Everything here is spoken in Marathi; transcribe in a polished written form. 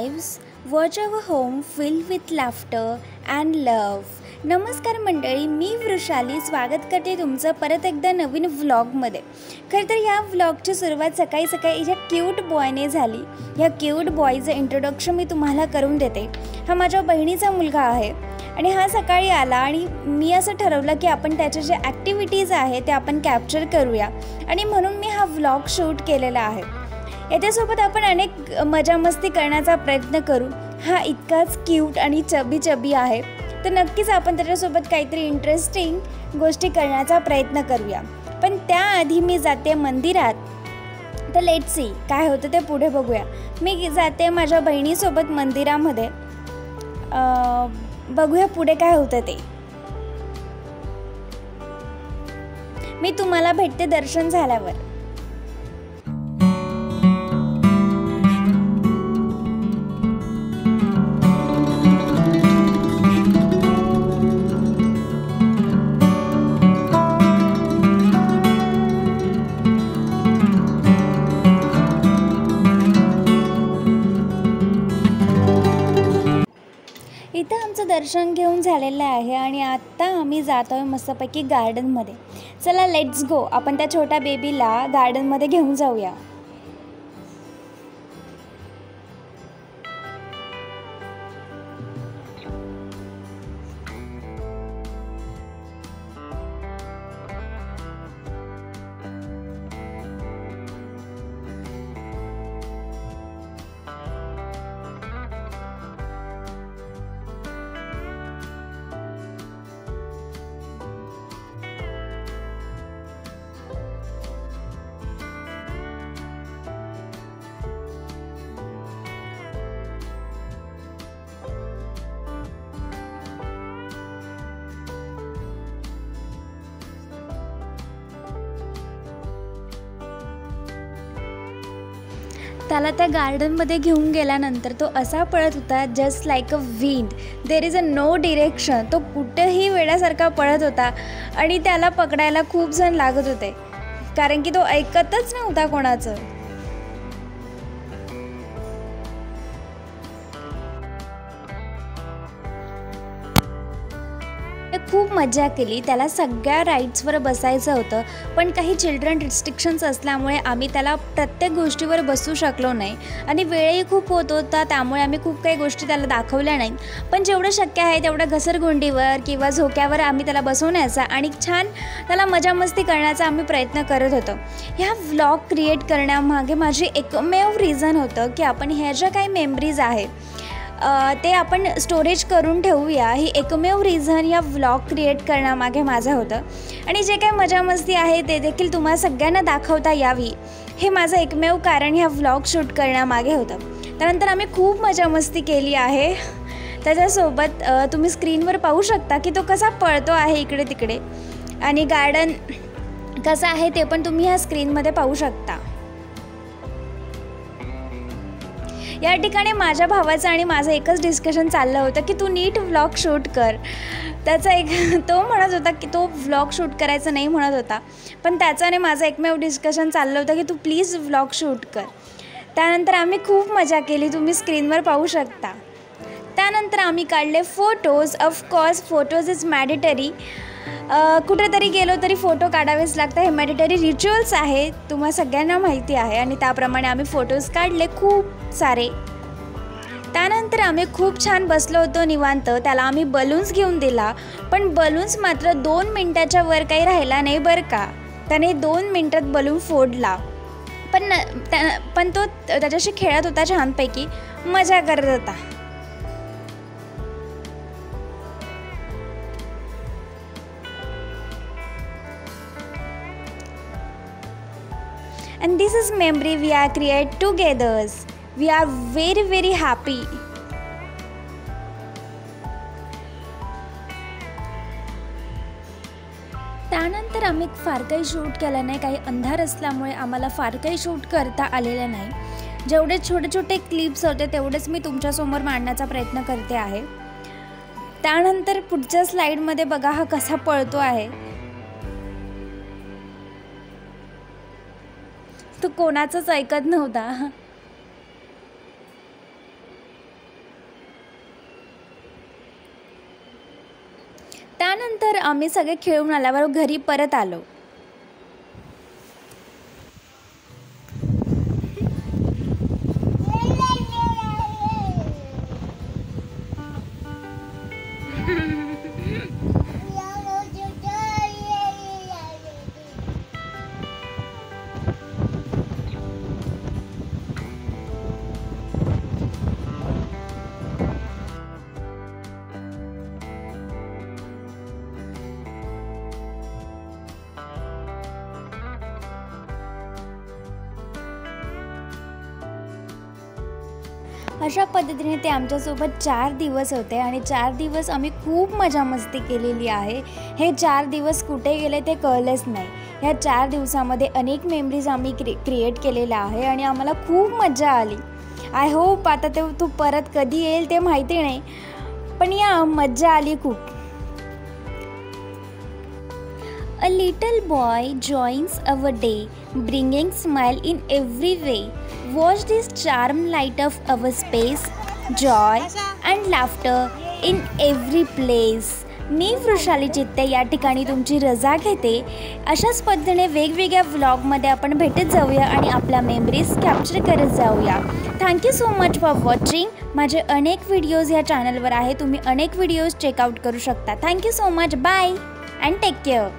lives, watch our home filled with laughter and love. नमस्कार मंडळी, मी वृषाली स्वागत करते तुमचं परत एकदा नवीन व्लॉगमध्ये. खरं तर या व्लॉगची सुरुवात सकाळी सकाळी ह्या क्यूट बॉयने झाली. ह्या क्यूट बॉयचं इंट्रोडक्शन मी तुम्हाला करून देते. हा माझ्या बहिणीचा मुलगा आहे आणि हा सकाळी आला आणि मी असं ठरवलं की आपण त्याच्या जे ॲक्टिव्हिटीज आहे ते आपण कॅप्चर करूया आणि म्हणून मी हा व्लॉग शूट केलेला आहे. याच्यासोबत आपण अनेक मजा मस्ती करण्याचा प्रयत्न करू. हा इतकाच क्यूट आणि चबी आहे, तर नक्कीच आपण त्याच्यासोबत काहीतरी इंटरेस्टिंग गोष्टी करण्याचा प्रयत्न करूया. पण त्याआधी मी जाते मंदिरात, तर लेट्स सी काय होतं ते पुढे बघूया. मी जाते माझ्या बहिणीसोबत मंदिरामध्ये, बघूया पुढे काय होतं ते. मी तुम्हाला भेटते दर्शन झाल्यावर. इथं आमचं दर्शन घेऊन झालेलं आहे आणि आत्ता आम्ही जातो आहे मस्तपैकी गार्डनमध्ये. चला लेट्स गो, आपण त्या छोट्या बेबीला गार्डनमध्ये घेऊन जाऊया. त्याला त्या गार्डनमध्ये घेऊन गेल्यानंतर तो असा पळत होता just like a wind. There is a no direction. तो कुठंही वेड्यासारखा पळत होता आणि त्याला पकडायला खूप जण लागत होते, कारण की तो ऐकतच नव्हता कोणाचं. खूप मजा केली. त्याला सगळ्या राईड्सवर बसायचं होतं, पण काही चिल्ड्रन रिस्ट्रिक्शन्स असल्यामुळे आम्ही त्याला प्रत्येक गोष्टीवर बसू शकलो नाही आणि वेळही खूप होत होता, त्यामुळे आम्ही खूप काही गोष्टी त्याला दाखवल्या नाहीत. पण जेवढं शक्य आहे तेवढं घसरगुंडीवर किंवा झोक्यावर आम्ही त्याला बसवण्याचा आणि छान त्याला मजा मस्ती करण्याचा आम्ही प्रयत्न करत होतो. ह्या व्लॉग क्रिएट करण्यामागे माझी एकमेव रिझन होतं की आपण ह्या ज्या काही मेमरीज आहेत ते आपण स्टोरेज करून ठेवूया. ही एकमेव रिझन या व्लॉग क्रिएट करण्यामागे माझं होतं आणि जे काही मजा मस्ती आहे ते देखील तुम्हाला सगळ्यांना दाखवता यावी, हे माझं एकमेव कारण ह्या व्लॉग शूट करण्यामागे होतं. त्यानंतर आम्ही खूप मजा मस्ती केली आहे. त्याच्यासोबत तुम्ही स्क्रीनवर पाहू शकता की तो कसा पळतो आहे इकडे तिकडे आणि गार्डन कसं आहे ते पण तुम्ही ह्या स्क्रीनमध्ये पाहू शकता. या ठिकाणी माझ्या भावाचं आणि माझं एकच डिस्कशन चाललं होतं की तू नीट व्लॉग शूट कर. तो म्हणत होता की तो व्लॉग शूट करायचं नाही म्हणत होता, पण त्याचं आणि माझं एकमेव डिस्कशन चाललं होतं की तू प्लीज व्लॉग शूट कर. त्यानंतर आम्ही खूप मजा केली, तुम्ही स्क्रीनवर पाहू शकता. त्यानंतर आम्ही काढले photos. Of course photos is mandatory. कुठेतरी गेलो तरी फोटो काढावेच लागतं, हे मॅडिटरी रिच्युअल्स आहे, तुम्हाला सगळ्यांना माहिती आहे. आणि त्याप्रमाणे आम्ही फोटोज काढले खूप सारे. त्यानंतर आम्ही खूप छान बसलो होतो निवांत. त्याला आम्ही बलून्स घेऊन दिला, पण बलून्स मात्र 2 मिनटाच्या वर काही राहिला नाही बरं का. त्याने 2 मिनटात बलून फोडला, पण तो त्याच्याशी खेळत होता, छानपैकी मजा करत होता. And this is memory we are create together. We are very very happy. त्यानंतर आम्ही फार काही शूट केलं नाही, काही अंधार असल्यामुळे आम्हाला फार काही शूट करता आलेलं नाही. जेवढे छोटे छोटे क्लिप्स होते तेवढेच मी तुमच्यासमोर मांडण्याचा प्रयत्न करते आहे. त्यानंतर पुढच्या स्लाइडमध्ये बघा हा कसा पळतो आहे. तो कोणाचंच ऐकत नव्हता. त्यानंतर आम्ही सगळे खेळून आल्यावर घरी परत आलो. अशा पद्धतीने ते आमच्यासोबत 4 दिवस होते आणि 4 दिवस आम्ही खूप मजा मस्ती केलेली आहे. हे 4 दिवस कुठे गेले ते कळलंच नाही. ह्या 4 दिवसामध्ये अनेक मेमरीज आम्ही क्रिएट केलेल्या आहे आणि आम्हाला खूप मजा आली. आय होप आता ते तू परत कधी येईल ते माहिती नाही, पण या मजा आली खूप. A little boy joins our day, bringing smile in every way. Watch this charm light of our space, joy and laughter in every place. मी वृषाली चित्ते या ठिकाणी तुमची रजा घेते. अशाच पद्धतीने वेगवेगळ्या व्लॉगमध्ये आपण भेटत जाऊया आणि आपल्या मेमरीज कॅप्चर करत जाऊया. Thank you so much for watching. माझे अनेक व्हिडिओज या चॅनलवर आहे, तुम्ही अनेक व्हिडिओज चेकआउट करू शकता. Thank you so much. Bye and take care.